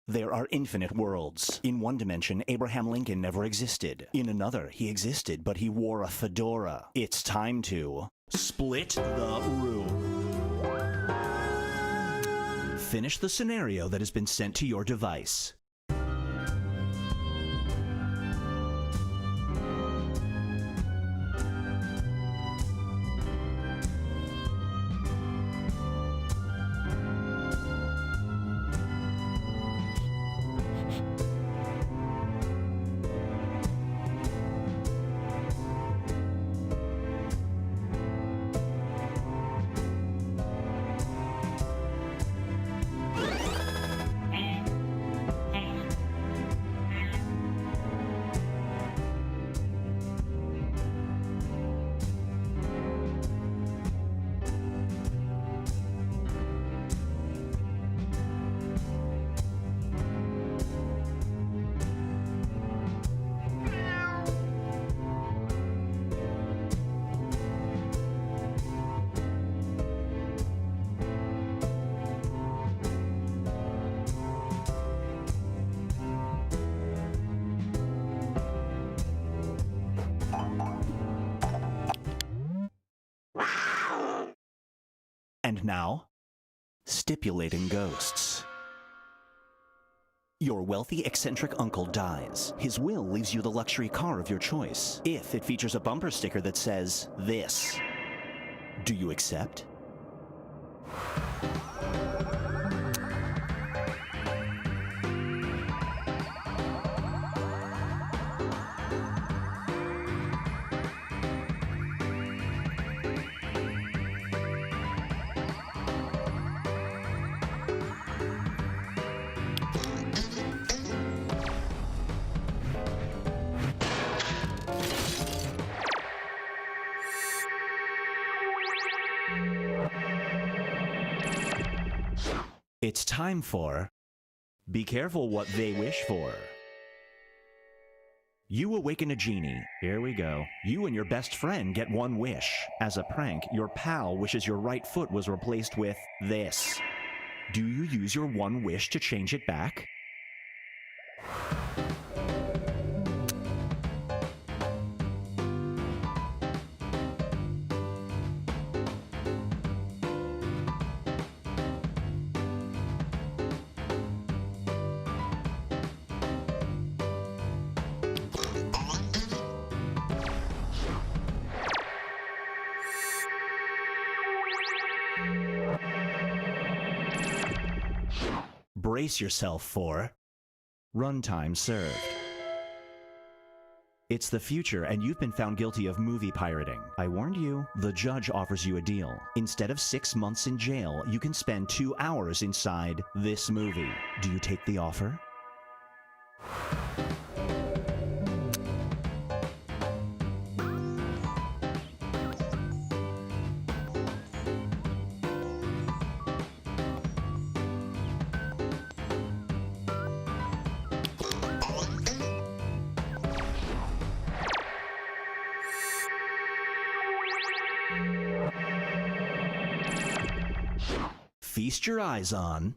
[SPEAKER 10] There are infinite worlds. In one dimension, Abraham Lincoln never existed. In another, he existed, but he wore a fedora. It's time to split the room. Finish the scenario that has been sent to your device. And now, stipulating ghosts. Your wealthy, eccentric uncle dies. His will leaves you the luxury car of your choice, if it features a bumper sticker that says, this. Do you accept? It's time for Be Careful What They Wish For. You awaken a genie. Here we go. You and your best friend get one wish. As a prank, your pal wishes your right foot was replaced with this. Do you use your one wish to change it back? Brace yourself for runtime served. It's the future, and you've been found guilty of movie pirating. I warned you. The judge offers you a deal. Instead of 6 months in jail, you can spend 2 hours inside this movie. Do you take the offer? Feast your eyes on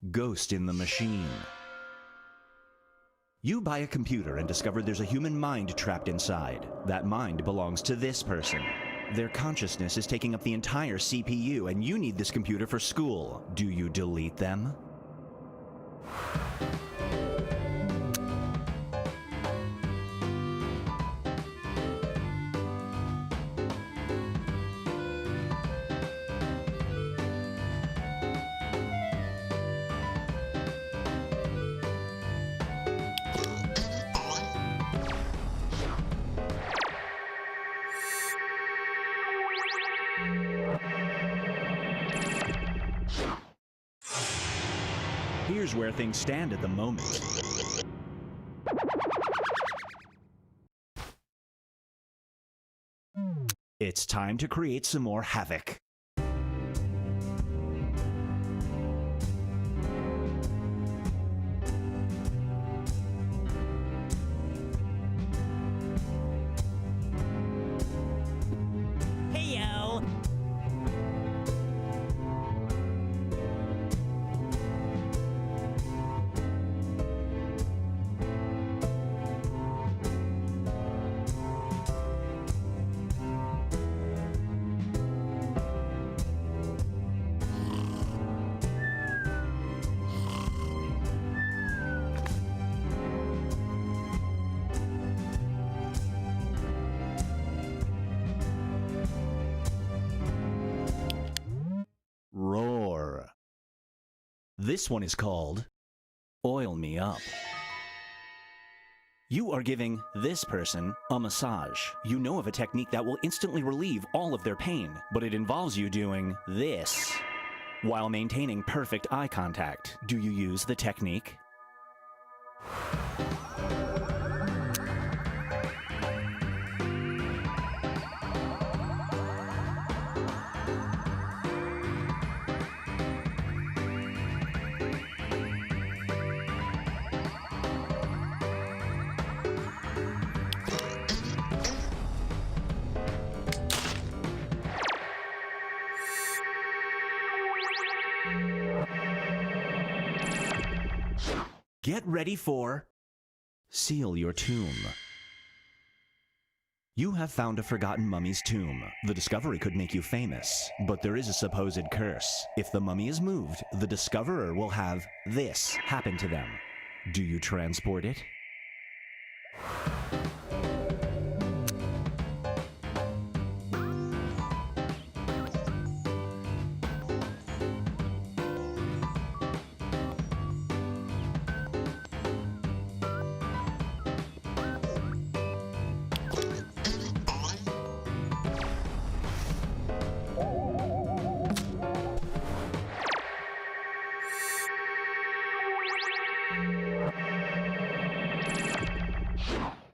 [SPEAKER 10] Ghost in the Machine. You buy a computer and discover there's a human mind trapped inside. That mind belongs to this person. Their consciousness is taking up the entire CPU, and you need this computer for school. Do you delete them? Here's where things stand at the moment. It's time to create some more havoc.
[SPEAKER 8] Hey-yo!
[SPEAKER 10] Roar. This one is called Oil Me Up. You are giving this person a massage. You know of a technique that will instantly relieve all of their pain, but it involves you doing this while maintaining perfect eye contact. Do you use the technique? Get ready for Seal Your Tomb. You have found a forgotten mummy's tomb. The discovery could make you famous, but there is a supposed curse. If the mummy is moved, the discoverer will have this happen to them. Do you transport it?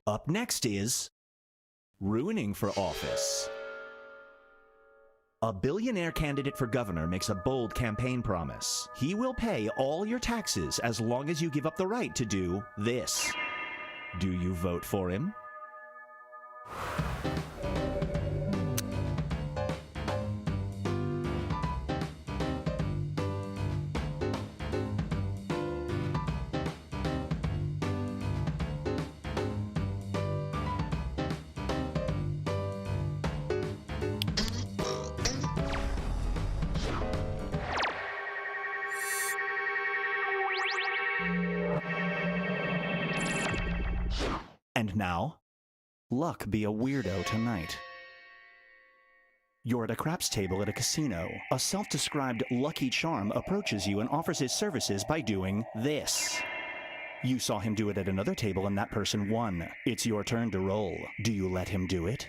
[SPEAKER 10] Up next is Ruining for Office. A billionaire candidate for governor makes a bold campaign promise. He will pay all your taxes as long as you give up the right to do this. Do you vote for him? And now, luck be a weirdo tonight. You're at a craps table at a casino. A self-described Lucky Charm approaches you and offers his services by doing this. You saw him do it at another table and that person won. It's your turn to roll. Do you let him do it?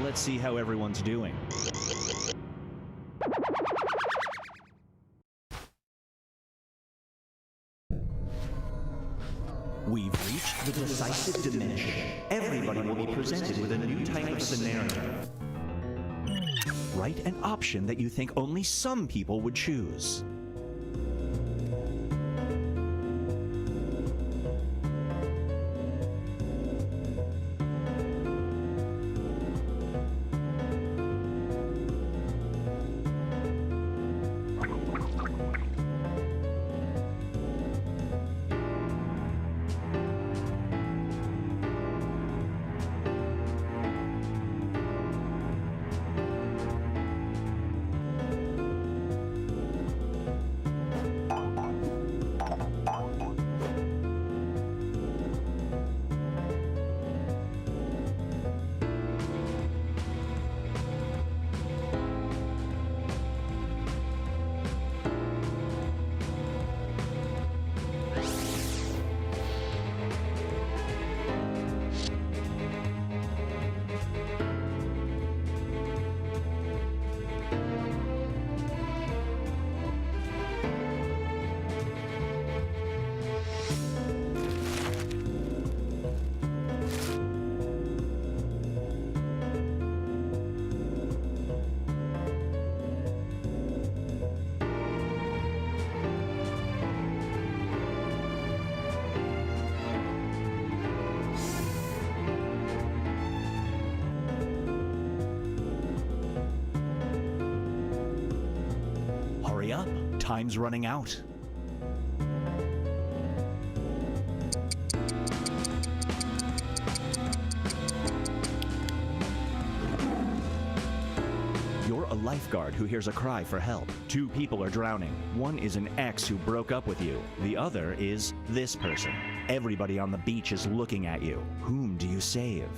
[SPEAKER 10] Let's see how everyone's doing. We've reached the decisive dimension. Everybody will be presented with a new type of scenario. Write an option that you think only some people would choose. Hurry up, time's running out. You're a lifeguard who hears a cry for help. 2 people are drowning. One is an ex who broke up with you. The other is this person. Everybody on the beach is looking at you. Whom do you save?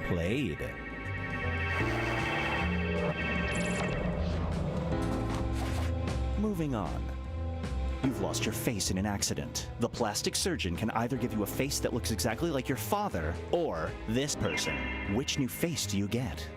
[SPEAKER 10] Played. Moving on. You've lost your face in an accident. The plastic surgeon can either give you a face that looks exactly like your father or this person. Which new face do you get?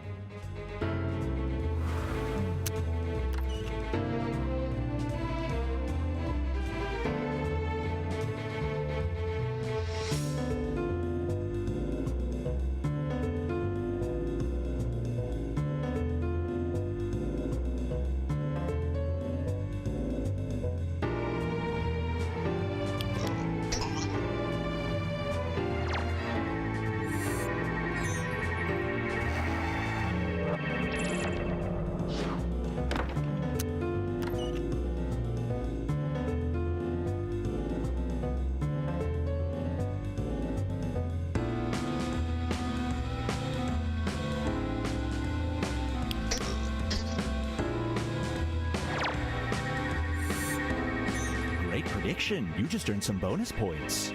[SPEAKER 10] prediction. You just earned some bonus points.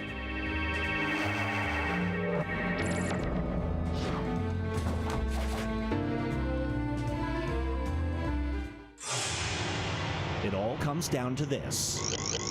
[SPEAKER 10] It all comes down to this.